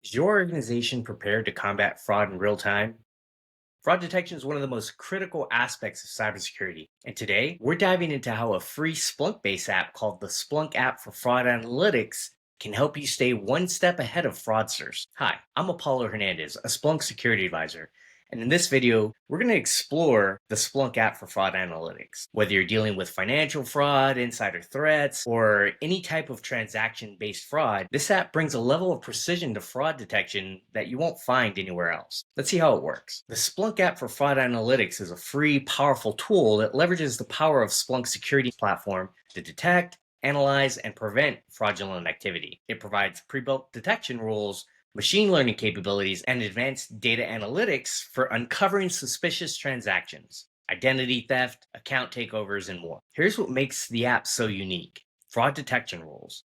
Is your organization prepared to combat fraud in real time? Fraud detection is one of the most critical aspects of cybersecurity. And today, we're diving into how a free Splunk based app called the Splunk App for Fraud Analytics can help you stay one step ahead of fraudsters. Hi, I'm Apollo Hernandez, a Splunk security advisor. And in this video, we're going to explore the Splunk app for fraud analytics. Whether you're dealing with financial fraud, insider threats, or any type of transaction based fraud, this app brings a level of precision to fraud detection that you won't find anywhere else. Let's see how it works. The Splunk app for fraud analytics is a free, powerful tool that leverages the power of Splunk security platform to detect, analyze, and prevent fraudulent activity. It provides pre-built detection rules, machine learning capabilities, and advanced data analytics for uncovering suspicious transactions, identity theft, account takeovers, and more. Here's what makes the app so unique: fraud detection rules.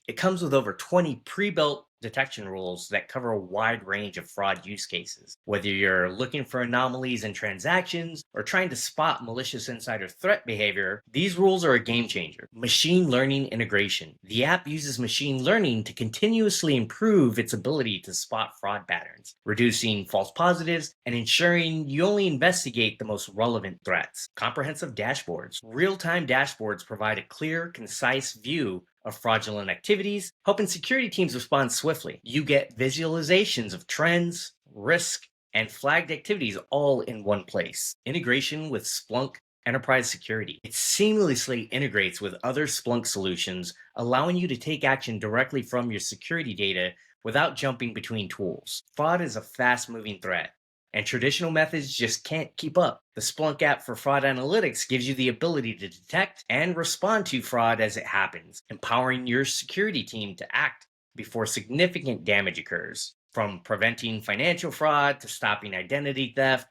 It comes with over 20 pre-built detection rules that cover a wide range of fraud use cases. Whether you're looking for anomalies in transactions or trying to spot malicious insider threat behavior, these rules are a game changer. Machine learning integration. The app uses machine learning to continuously improve its ability to spot fraud patterns, reducing false positives and ensuring you only investigate the most relevant threats. Comprehensive dashboards. Real-time dashboards provide a clear, concise view of fraudulent activities, helping security teams respond swiftly. You get visualizations of trends, risk, and flagged activities all in one place. Integration with Splunk Enterprise Security. It seamlessly integrates with other Splunk solutions, allowing you to take action directly from your security data without jumping between tools. Fraud is a fast-moving threat, and traditional methods just can't keep up. The Splunk app for fraud analytics gives you the ability to detect and respond to fraud as it happens, empowering your security team to act before significant damage occurs. From preventing financial fraud to stopping identity theft,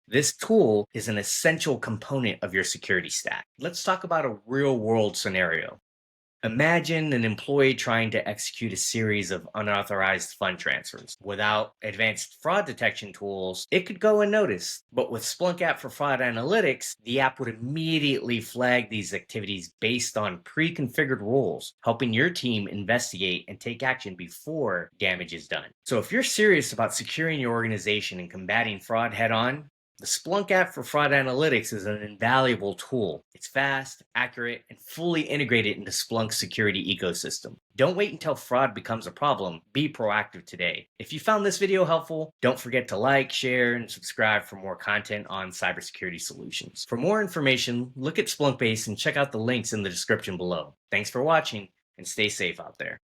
this tool is an essential component of your security stack. Let's talk about a real world scenario. Imagine an employee trying to execute a series of unauthorized fund transfers. Without advanced fraud detection tools, it could go unnoticed. But with Splunk App for Fraud Analytics, the app would immediately flag these activities based on pre-configured rules, helping your team investigate and take action before damage is done. So if you're serious about securing your organization and combating fraud head-on, the Splunk app for fraud analytics is an invaluable tool. It's fast, accurate, and fully integrated into Splunk's security ecosystem. Don't wait until fraud becomes a problem. Be proactive today. If you found this video helpful, don't forget to like, share, and subscribe for more content on cybersecurity solutions. For more information, look at Splunk Base and check out the links in the description below. Thanks for watching, and stay safe out there.